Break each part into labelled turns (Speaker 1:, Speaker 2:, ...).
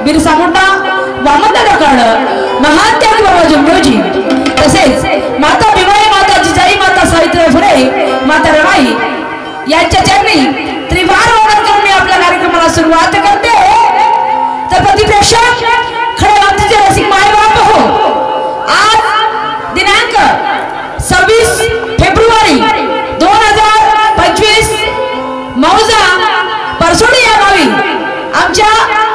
Speaker 1: बिरसा मुंडा, वामनदादा काळ, महान त्याग बाबा जमयोजी, तसेच माता भीमाई, माता जिजाई, माता सावित्रीबाई फुले, माता रमाई यांच्या चरणी त्रिवार वंदन करून मी आपल्या कार्यक्रमाला सुरुवात करते. तर प्रतिप्रेक्षक खडे मातीचे रसिक मायबाप हो, आज दिनांक 26 फेब्रुवारी 2025 मौजा परसोडी या गावी आमच्या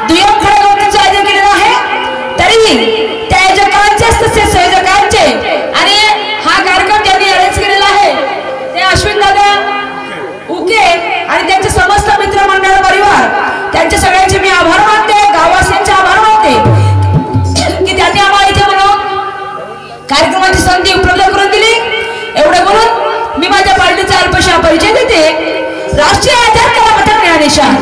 Speaker 1: दुय्यम खडे आयोजन केलेलं आहे. तरीही त्या आयोजकांचे तसेच संयोजकांचे आणि हा कार्यक्रम ज्यांनी अरेंज केलेला आहे ते अश्विन दादा उके आणि त्यांचे समस्त मित्रमंडळ परिवार, त्यांचे सगळ्यांचे मी आभार मानते, गाववासियांचे आभार मानते की त्यांनी आम्हाला इथे म्हणून कार्यक्रमाची संधी उपलब्ध करून दिली. एवढं बोलून मी माझ्या पार्टीचा अल्पशा परिचय देते. राष्ट्रीय आधार कला पथक निशाण,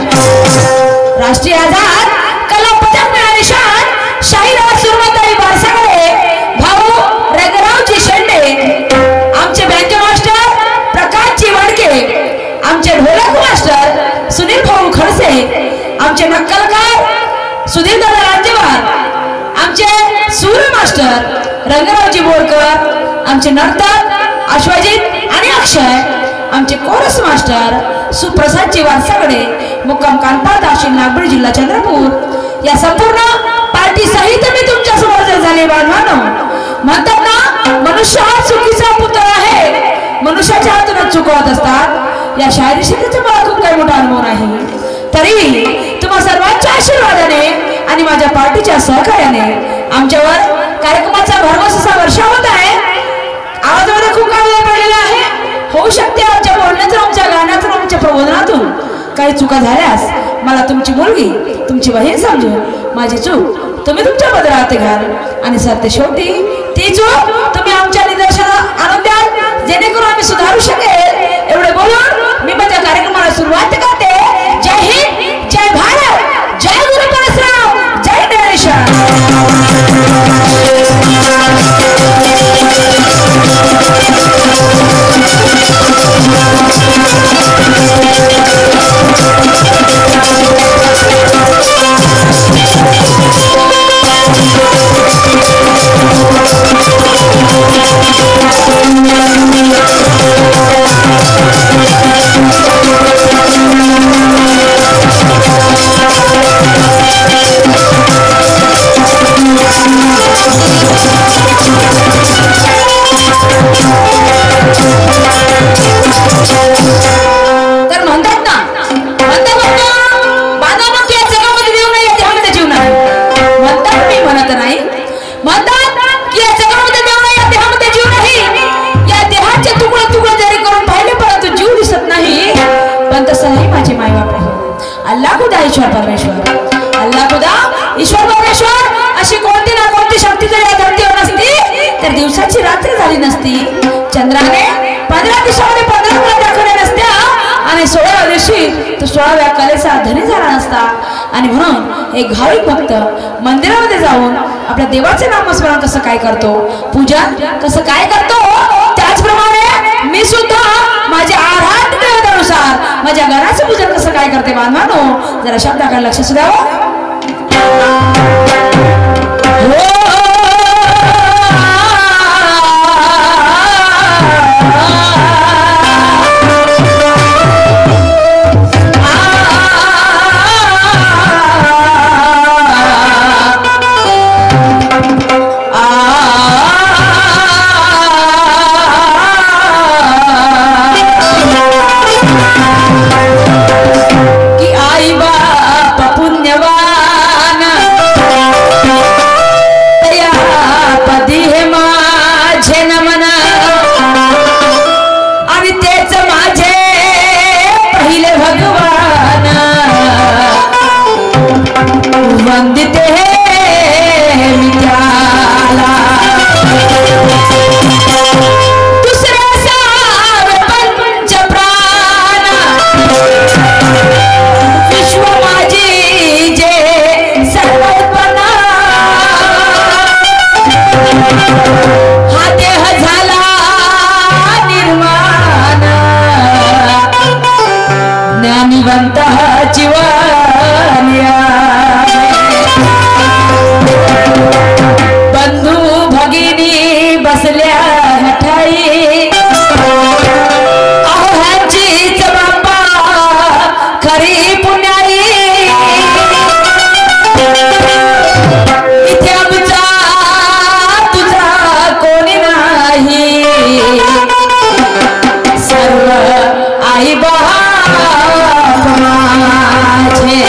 Speaker 1: राष्ट्रीय आधार कला पथक निशाण शाहीराज सुरमताई बारसागळे, भाऊ रंगरावजी शेंडे, आमचे बँजो मास्टर प्रकाशजी वडके, आमचे ढोलक मास्टर सुनील भाऊ खडसे, आमचे नक्कलकार सुधीर दादा राजेवार, आमचे सूर मास्टर रंगरावजी बोरकर, आमचे नर्तक अश्वजित आणि अक्षय, आमचे कोरस मास्टर सुप्रसादजी वारसागडे, मुक्काम कानपाड दाशिन नागपूर जिल्हा चंद्रपूर. या संपूर्ण पार्टी सहित मी तुमच्या समोर जर झाले बांधवांनो. म्हणतात ना, मनुष्य हा चुकीचा पुतळा आहे, मनुष्याच्या हातूनच चुकवत असतात. या शायरी क्षेत्राचा मला खूप काही मोठा अनुभव नाही. तरी तुम्हा सर्वांच्या आशीर्वादाने आणि माझ्या पार्टीच्या सहकार्याने आमच्यावर कार्यक्रमाचा भरघोस असा वर्षा होत आहे. आवाजामध्ये खूप काही वेळ पडलेला आहे. होऊ शकते आमच्या बोलण्यातून, आमच्या गाण्यातून, आमच्या प्रबोधनातून काही चुका झाल्यास मला तुमची मुलगी, तुमची बहीण समजून माझी चूक तुम्ही तुमच्या बदलात घ्याल आणि सत्य शेवटी ती चूक तुम्ही आमच्या निदर्शनास आणून द्याल, जेणेकरून आम्ही सुधारू शकेल. एवढे बोलून मी माझ्या कार्यक्रमाला सुरुवात करते. जय हिंद, जय भारत, जय गुरु परशुराम, जय गणेश. ईश्वर परमेश्वर, अल्लाह खुदा ईश्वर परमेश्वर अशी कोणती ना कोणती शक्ती जर या धरतीवर नसती तर दिवसाची रात्र झाली नसती. चंद्राने 15 दिवसामध्ये 15 कला दाखवल्या नसत्या आणि 16व्या दिवशी तो 16व्या कलेचा धनी झाला नसता. आणि म्हणून एक भाविक भक्त मंदिरामध्ये जाऊन आपल्या देवाचे नामस्मरण कसं काय करतो, पूजा कसं काय करतो, त्याचप्रमाणे मी सुद्धा माझ्या आराध्य देवतेनुसार माझ्या घराचं पूजन कसं काय करते बांधवांनो. जरा शब्दाकडे लक्ष द्यावं.
Speaker 2: आई बाप पुण्यवान
Speaker 1: बंधू भगिनी बसल्या हठाई ह्यांचीच बापा खरी पुण्याई इथे आमचा तुझा कोणी नाही सर्व आई बाप माझे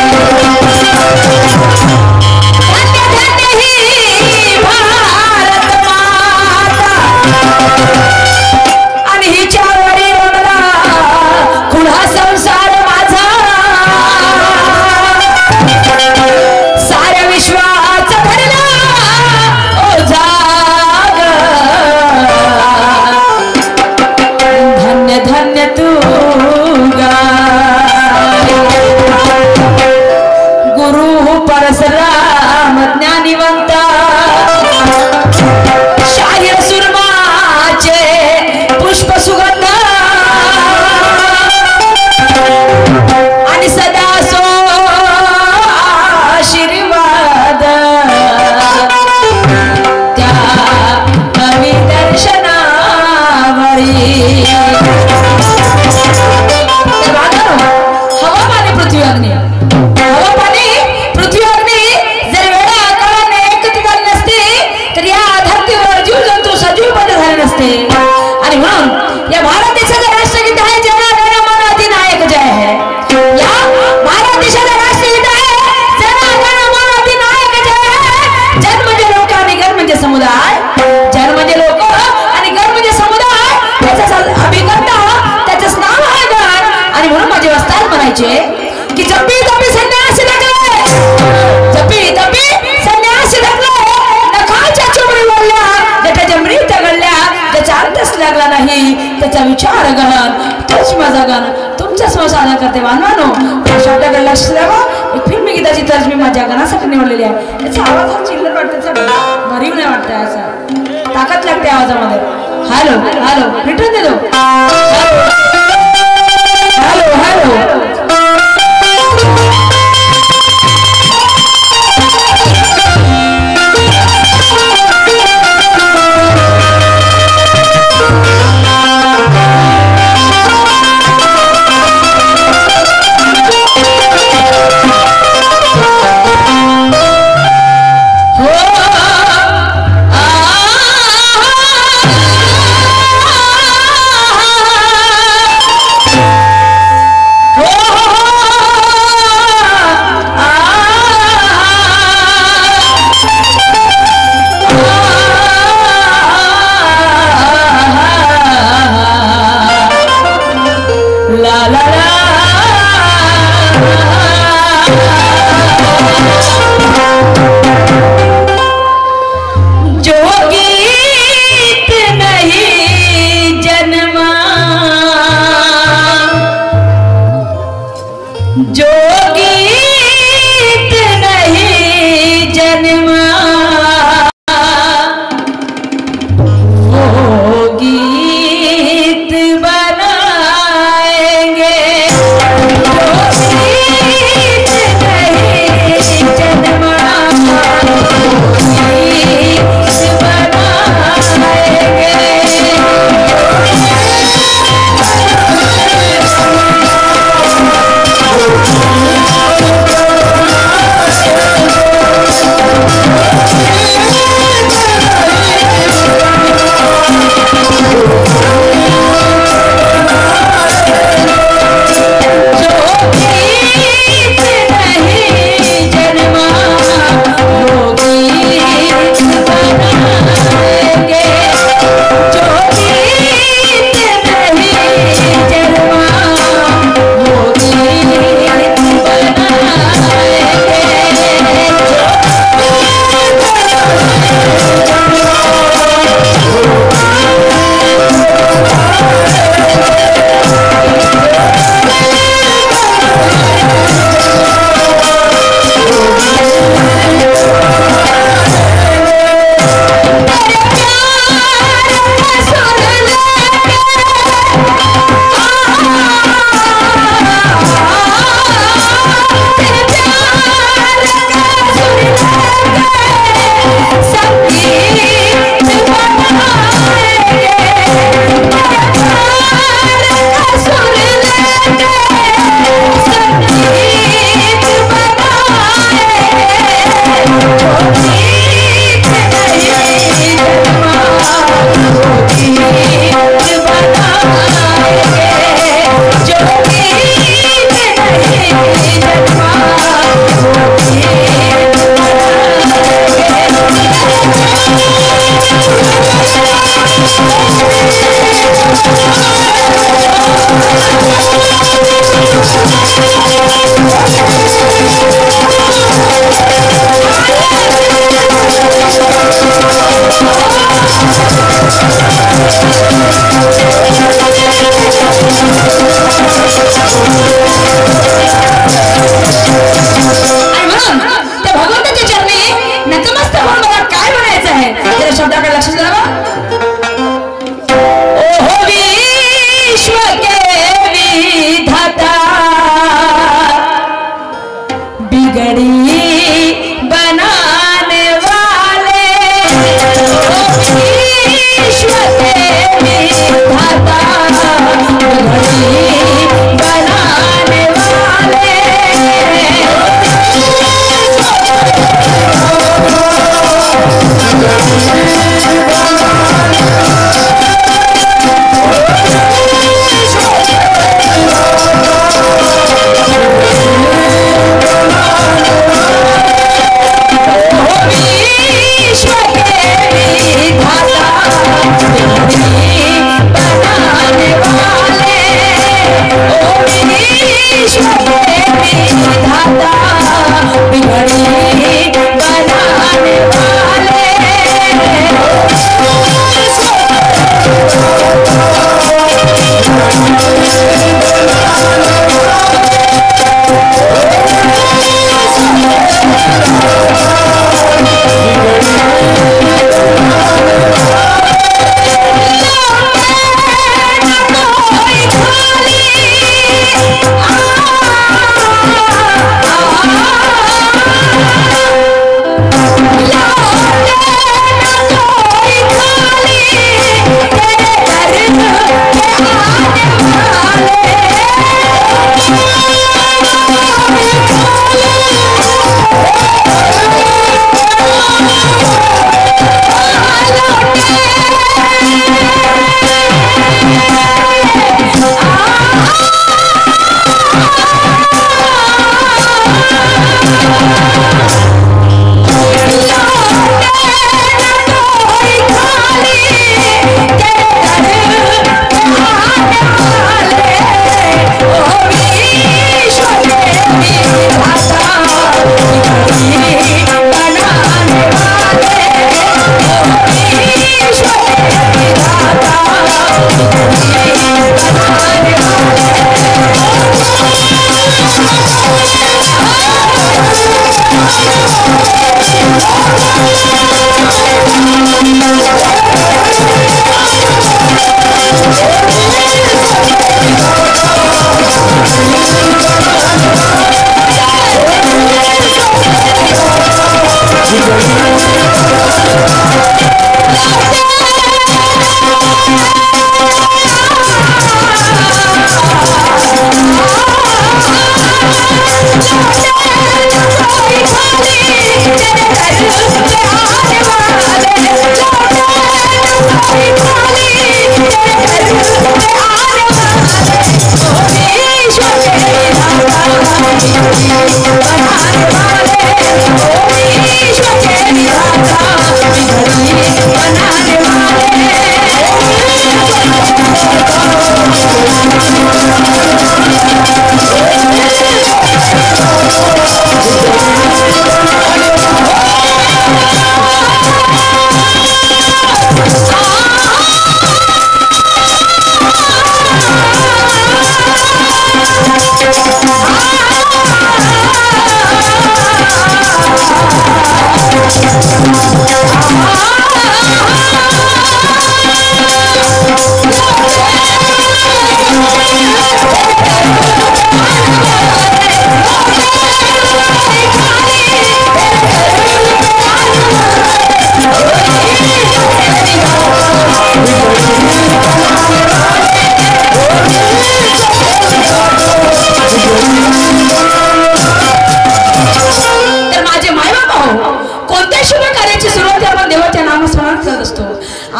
Speaker 1: परशुराम ज्ञानिवंता शाहीर सुरमाचे पुष्प सुगंध आणि सदा सो आशीर्वाद त्या कवी दर्शनावरी हवा पाणी पृथ्वी अग्नी हवा पाणी पृथ्वी अग्नी जर वेळा आकाराने एकत्रित झाले नसते तर या धरतीवर जीव जंतू सजीव पद झाले नसते आणि म्हणून या भारत देशाचं राष्ट्रगीत आहे जन गण मन अधिनायक जय है या भारत देशाचं राष्ट्रगीत आहे जन गण मन अधिनायक जय है जन म्हणजे लोक आणि गण म्हणजे समुदाय जन म्हणजे लोक आणि गण म्हणजे समुदाय त्याचा अभिकर्ता त्याचंच नाव आहे गण आणि म्हणून माझे वस्ताद म्हणायचे की जपी जपी संन्यासी लागले जपी जपी संन्यासी लागले नखाच्या चुमरी बोलल्या ज्याच्या मृत गळल्या ज्याचा अर्थच लागला नाही त्याचा विचार गहन तोच माझा गण तुमच्या संसाधन करते मानवानो शब्दाकडे लक्ष द्यावं एक फिल्मी गीताची तर्ज मी माझ्या गणासाठी निवडलेली आहे याचा आवाज हा चिल्लर वाटतं भरीव नाही वाटतं याचा ताकद लागते आवाजामध्ये हॅलो हॅलो रिटर्न दे दो हॅलो हॅलो Oh बिगड़ी बनाने वाले ईश्वर के विधाता बिगड़ी बनाने वाले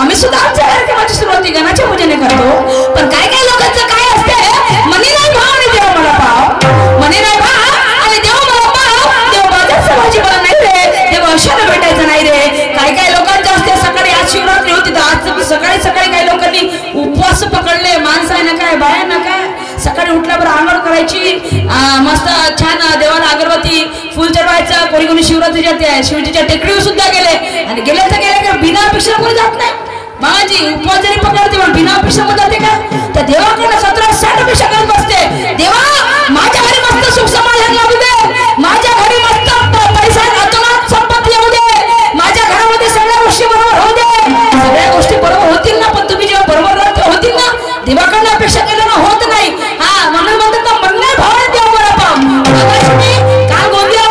Speaker 2: आम्ही सुद्धा आमच्या कार्यक्रमाची सुरुवाती गणाच्या पूजेने करतो. पण काय काय लोकांचं काय असते, मनी नाही भाव आणि देव मला पाव, मनी नाही भाव आणि देव मला पाव, देव माझ्या समाजी मला नाही रे, देव अशाला भेटायचं नाही रे. काय काय लोकांचं असते, सकाळी आज शिवरात्री होती तर आज सकाळी सकाळी काही लोकांनी उपवास पकडले, माणसाने काय बायांना काय सकाळी उठल्यावर आंघोळ करायची, मस्त छान देवाला अगरबत्ती फुल चढवायचं. कोणी कोणी शिवरात्रीच्या शिवजीच्या टेकडीवर सुद्धा गेले आणि गेले तर गेले का बिना अपेक्षा कोणी जात नाही. बाबाजी उपवास जरी पकडते पण बिना अपेक्षा मध्ये जाते का, तर देवाकडे 17-60 अपेक्षा करत बसते. देवा माझ्या घरी मस्त सुख समाधान लागू दे, माझ्या घरी मस्त पैसा अतोनात संपत्ती येऊ दे, माझ्या घरामध्ये सगळ्या गोष्टी बरोबर होऊ दे. सगळ्या गोष्टी बरोबर होतील ना, पण तुम्ही जेव्हा बरोबर राहते होतील ना, देवाकडे अपेक्षा केल्यानं होत नाही. हा म्हणून म्हणतात ना, मन नाही भाव देव बरा पाव. काल गोंदिया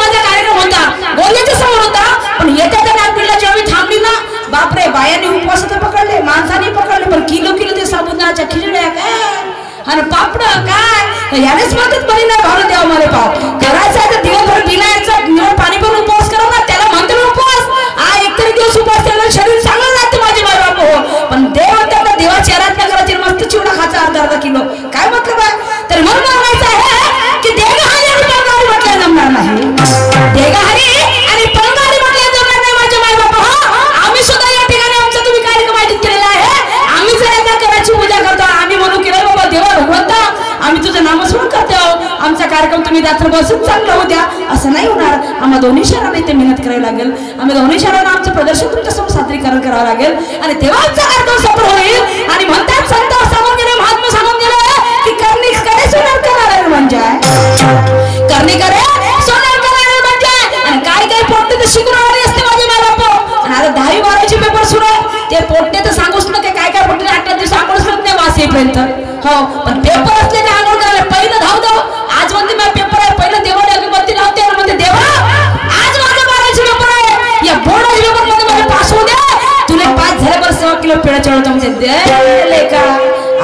Speaker 1: मात्र बसच चांगलं होऊ द्या असं नाही होणार. आम्हाला दोन्ही शहरांना इथे मेहनत करावी लागेल. आम्ही दोन्ही शहरांना आमचं प्रदर्शन तुमच्यासमोर सादरीकरण करावं लागेल आणि तेव्हा आमचा कार्यक्रम सफल होईल. आणि म्हणतात संत सांगून गेले, महात्मा सांगून गेले की करणी करे सोनार करार म्हणजे करणी करे सोनार करार म्हणजे. आणि काय काय पोट्टे तर शिकून आले असते माझे माय बाप. आणि आता 10वी 12वीचे पेपर सुरू आहे. ते पोट्टे तर सांगूच नका काय काय पोट्टे 8 दिवस आंघोळच करत नाही वास येईपर्यंत. हो पण पेपर असले ते आंघोळ करायला पहिलं धाव धाव. आज म्हणते माझा पेपर आहे, पहिलं देवाला अगरबत्ती लावते आणि म्हणते देवा आज माझा 12वीचे पेपर आहे, या बोर्डाच्या पेपर मध्ये मला पास होऊ द्या. तुला पास झाल्यावर 100 किलो पेढा चढवतो म्हणजे दे का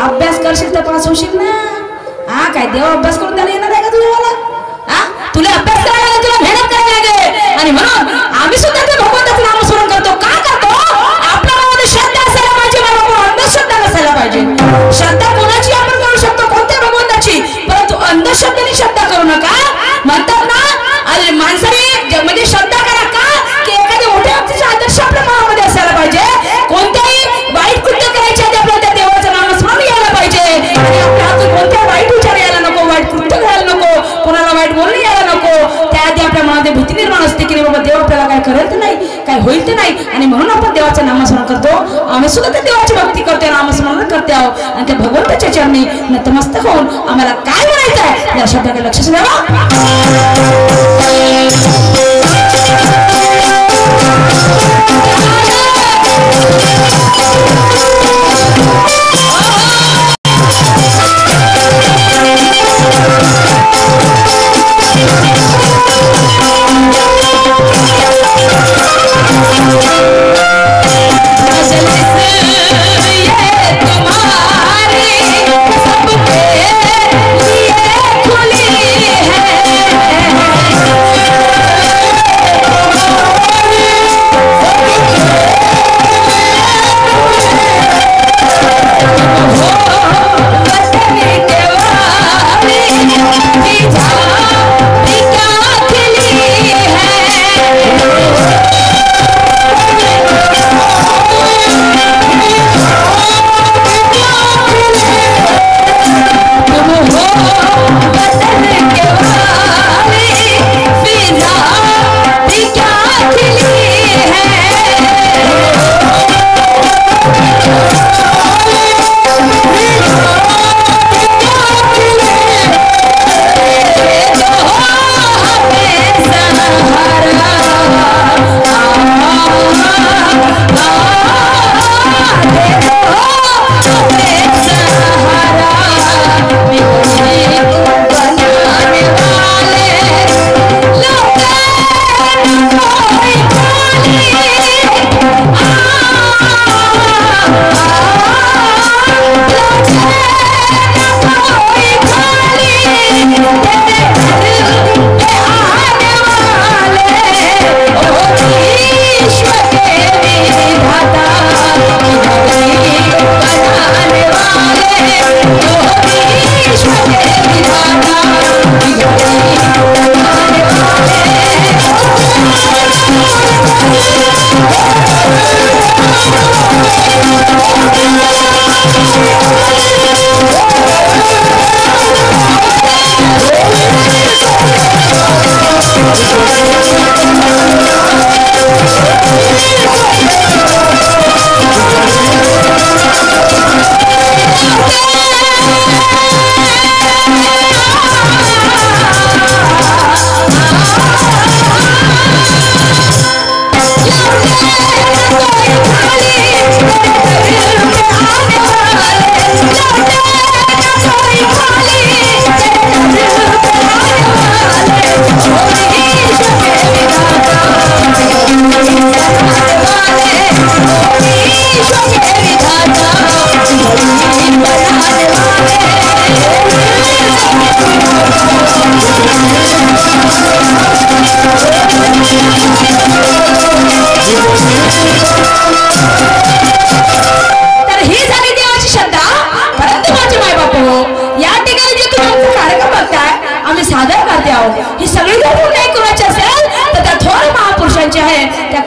Speaker 1: अभ्यास करशील तर पास होशील ना. हा काय देवा अभ्यास करून द्यायला येणार आहे का तुला? मला हा तुला अभ्यास करायला लागेल, तुला मेहनत करायला लागेल. आणि म्हणून आम्ही सुद्धा ते भगवंताचं नामस्मरण करतो. का करतो? आपल्या मनामध्ये श्रद्धा असायला पाहिजे, अंधश्रद्धा नसायला पाहिजे. श्रद्धा कोणाची आपण करू शकतो, कोणत्या भगवंताची, परंतु अंधश्रद्धेने श्रद्धा करू नका. म्हणतात ना अरे माणसाने म्हणजे श्रद्धा करा का की एखाद्या मोठ्या व्यक्तीचे आदर्श आपल्या मनामध्ये असायला पाहिजे. कोणत्याही वाईट कृत्य करायचे आधी आपल्याला त्या देवाचं नामस्मरण यायला पाहिजे. आणि आपल्या हातून कोणत्या वाईट विचार यायला नको, वाईट कृत्य करायला नको, कोणाला वाईट बोलणे यायला नको. त्याआधी आपल्या मनामध्ये भीती निर्माण असते की बाबा देव आपल्याला काय करेल तर नाही, काय होईल तर नाही. आणि म्हणून आपण देवाचं नामस्मरण करतो. आम्ही सुद्धा त्या देवाची भक्ती करतो, नामस्मरण करते आहोत. आणि त्या भगवंताच्या चरणी नतमस्तक होऊन आम्हाला काय म्हणायचं आहे या शब्दाकडे लक्ष द्यावा.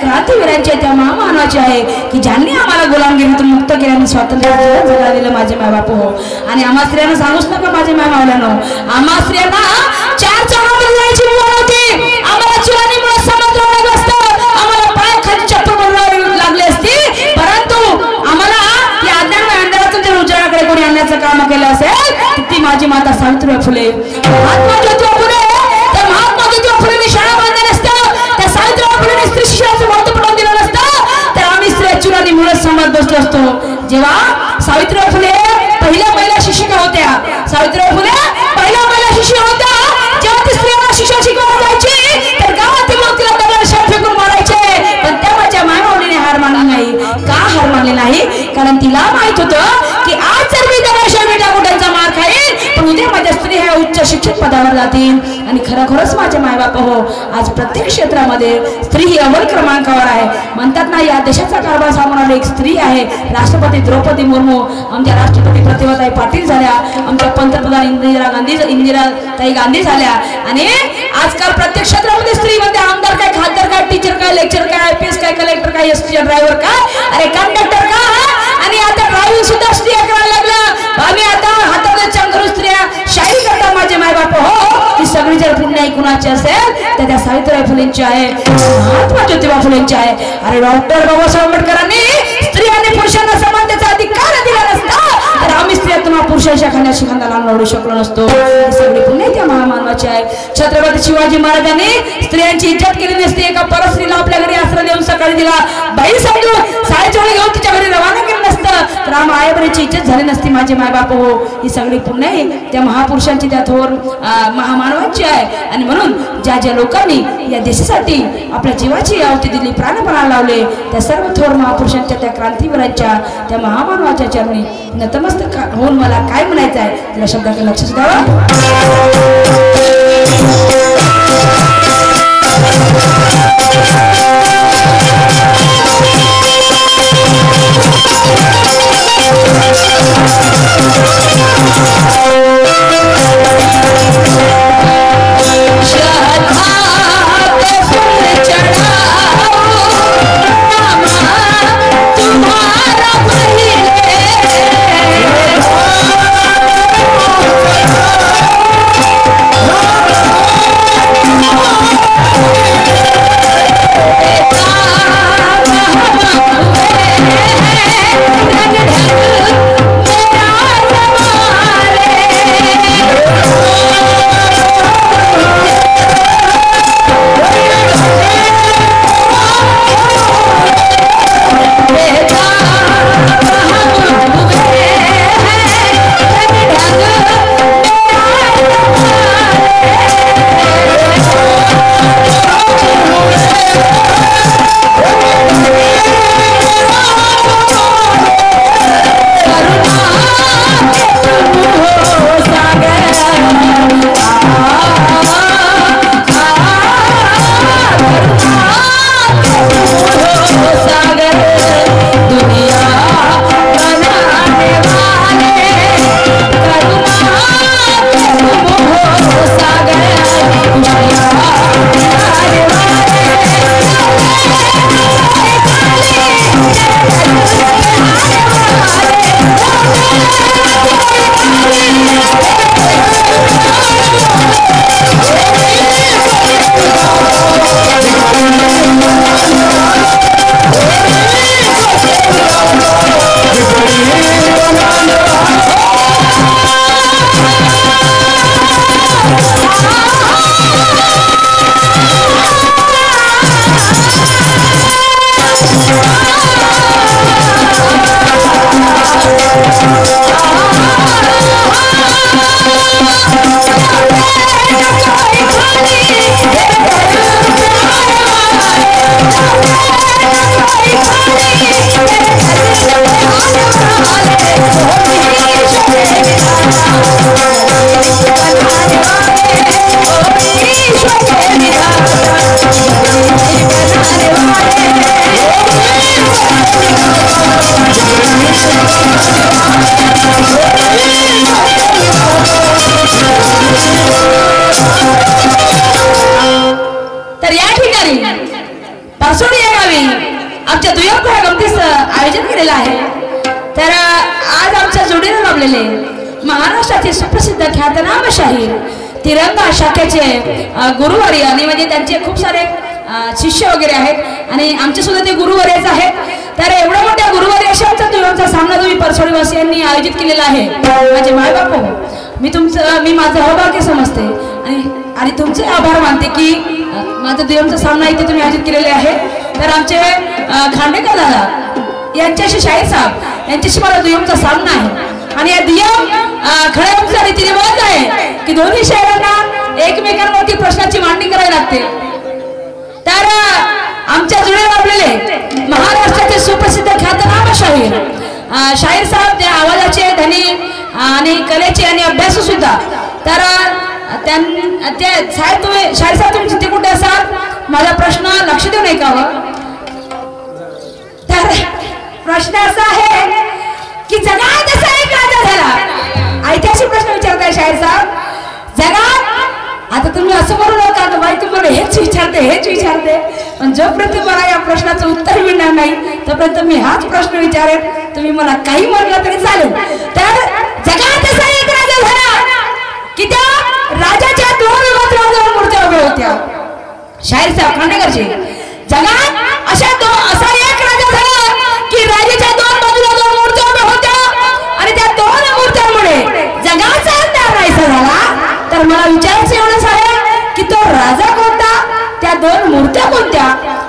Speaker 2: क्रांतीवीरांचे त्या महामानवाचे आहे की ज्यांनी आम्हाला गुलामगिरीतून मुक्त केल्याने स्वातंत्र्य जगा दिलं माझे मायबाप हो. आणि आम्हा स्त्रियांना सांगूच नका माझे माय मावल्यानो, आम्हा स्त्रियांना 4 चौघामध्ये
Speaker 1: तिला माहित होतं की आज जर मी दगाशा विटाकुटांचा मार खाईन पण उद्या माझ्या स्त्री ह्या उच्च शिक्षित पदावर जातील आणि खरोखरच माझे मायबाप हो आज प्रत्येक क्षेत्रामध्ये स्त्री ही अव्वल क्रमांकावर आहे. म्हणतात ना या देशाचा कारभार सांभाळणारी एक स्त्री आहे. राष्ट्रपती द्रौपदी मुर्मू, आमच्या राष्ट्रपती प्रतिभाताई पाटील झाल्या, आमच्या पंतप्रधान इंदिराताई गांधी झाल्या. आणि आजकाल प्रत्येक क्षेत्रामध्ये स्त्री म्हणते आमदार काय, खासदार काय, टीचर काय, लेक्चर काय, IPS काय, कलेक्टर काय, ST ड्रायव्हर काय, अरे कंडक्टर का. आणि आता ड्रायव्हिंग सुद्धा स्त्रिया करायला लागला. आम्ही आता हातात चंद्रू स्त्रिया शाही करता माझे मायबाप हो. ही सगळी जर पुण्य कुणाची असेल तर त्या सावित्रीबाई फुलेंची आहे, महात्मा ज्योतिबा फुलेंची आहे. अरे डॉक्टर बाबासाहेब आंबेडकरांनी स्त्री आणि पुरुषांना समानतेचा अधिकार दिला नसता तर आम्ही स्त्रिया तुम्हा पुरुषांच्या खांद्याशी खांदा लावून लढू शकलो नसतो. ही सगळी पुण्य त्या महामानवाची आहे. छत्रपती शिवाजी महाराजांनी स्त्रियांची इज्जत केली नसती. एका परस्त्रीला आपल्या घरी आश्रय देऊन सकाळी दिला बाई समजून साडेच्या वेळी घेऊन तिच्या घरी रवाना केलं नसतं तर आम्हा आईवरीची इज्जत झाली नसती माझे मायबाप हो. ही सगळी पुण्य त्या महापुरुषांची त्या थोर महामानवांची आहे. आणि म्हणून ज्या ज्या लोकांनी या देशासाठी आपल्या जीवाची आहुती दिली, प्राणपणाला लावले, त्या सर्व थोर महापुरुषांच्या त्या क्रांतीवीरांच्या त्या महामानवाच्या चरणी नतमस्तक होऊन मला काय म्हणायचं आहे त्या शब्दाकडे लक्ष द्यावं. महाराष्ट्राचे सुप्रसिद्ध ख्यातनाम शाहीर तिरंगा शाखेचे गुरुवारी आणि म्हणजे त्यांचे खूप सारे शिष्य वगैरे आहेत आणि आमचे सुद्धा ते गुरुवारीच आहेत. तर एवढ्या मोठ्या गुरुवारी अशांचा सामना तुम्ही परसोडीवासियांनी आयोजित केलेला आहे. माझे मायबाप हो, मी माझं अभाग्य समजते आणि तुमचे आभार मानते की माझा दिवसचा सामना इथे तुम्ही आयोजित केलेले आहे. तर आमचे खांडेकर दादा यांच्याशी शाहीर साहेब यांच्याशी मला दुय्यमचा सामना आहे आणि या दुय्यम खऱ्या रीतीने बोलत आहे की दोन्ही शाहिरांना एकमेकांवरती प्रश्नाची मांडणी करावी लागते. तर आमच्या जुळे लाभलेले महाराष्ट्राचे सुप्रसिद्ध ख्यातनाम शाहीर शाहीर साहेब त्या आवाजाचे धनी आणि कलेचे आणि अभ्यासू सुद्धा. तर ते साहेब तुम्ही शाहीर साहेब तुम्ही जिथे कुठे असाल माझा प्रश्न लक्ष देऊ नये का? तर प्रश्न असा आहे की जगात असा एक राजा झाला. ऐतिहासिक प्रश्न विचारताय शाहीर साहेब. जगात आता तुम्ही असं म्हणू नका की बाई तुम्हाला हेच विचारते पण जोपर्यंत मला या प्रश्नाचं उत्तर मिळणार नाही तोपर्यंत मी हाच प्रश्न विचारेन. तुम्ही मला काही म्हणलं तरी चालेल. तर जगात असा एक राजा झाला की त्या राजाच्या दोन मूर्त्या उभ्या होत्या. शाहीर साहेब खांडेकरचे. जगात असा एक राजा झाला की राजाच्या दोन बाजूला दोन मूर्त्या उभ्या होत्या आणि त्या दोन मूर्त्यांमुळे जगाचा अंधार नाहीसा झाला. तर मला विचारायचं एवढंच आहे की तो राजा कोणता, त्या दोन मूर्त्या कोणत्या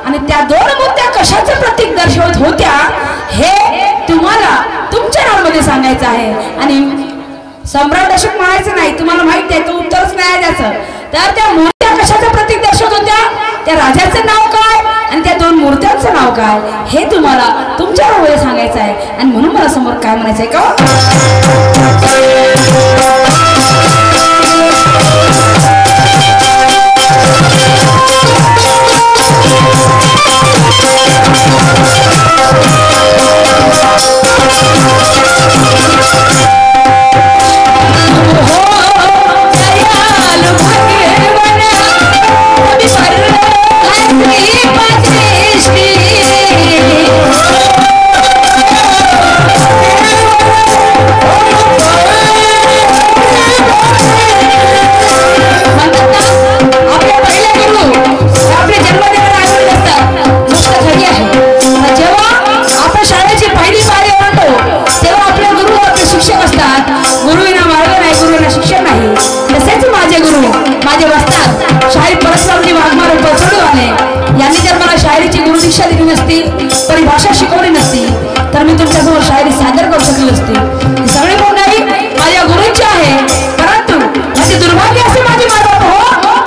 Speaker 1: आणि त्या दोन मूर्त्या कशाचं प्रतीक दर्शवत होत्या हे तुम्हाला तुमच्या नावामध्ये सांगायचं आहे. आणि सम्राट अशोक म्हणायचं नाही, तुम्हाला माहिती आहे तो उत्तरच नाही त्याचं. तर त्या मूर्त्या कशाचं प्रतीक दर्शवत होत्या, त्या राजाचं नाव काय आणि त्या दोन मूर्त्यांचं नाव काय हे तुम्हाला तुमच्या नावामध्ये सांगायचं आहे. आणि म्हणून मला समोर काय म्हणायचं आहे का? परिभाषा शिकवली नसती तर मी तुमच्यासमोर शायरी सादर करू शकली नसती. सगळे गुण माझ्या गुरूंचे आहे. परंतु माझे दुर्भाग्य असे माझे माता हो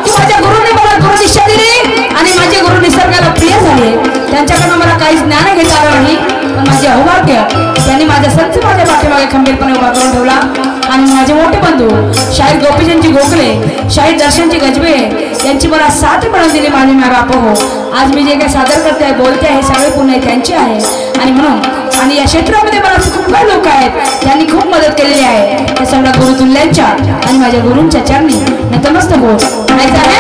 Speaker 1: की माझ्या गुरूंनी मला गुरुदिशा दिली आणि माझे गुरु निसर्गाला प्रिय झाले. त्यांच्याकडून मला काही ज्ञान घेता आलं नाही पण माझे अहोभाग्य त्यांनी माझ्या संत माझ्या पाठीमागे खंबीरपणे उभा करून ठेवला. आणि माझे मोठे बंधू शाहीर गोपीचंदजी गोखले, शाहीर दर्शनजी गजबे यांची मला साथ मिळवून दिली माझे माय बाप हो. आज मी जे काही सादर करते आहे बोलते आहे सगळे पुन्हा त्यांचे आहे. आणि म्हणून आणि या क्षेत्रामध्ये मला खूप काही लोक आहेत ज्यांनी खूप मदत केलेली आहे. हे सगळ्या गुरुतुल्यांच्या आणि माझ्या गुरूंच्या चरणी नतमस्तक हो. माहिती आहे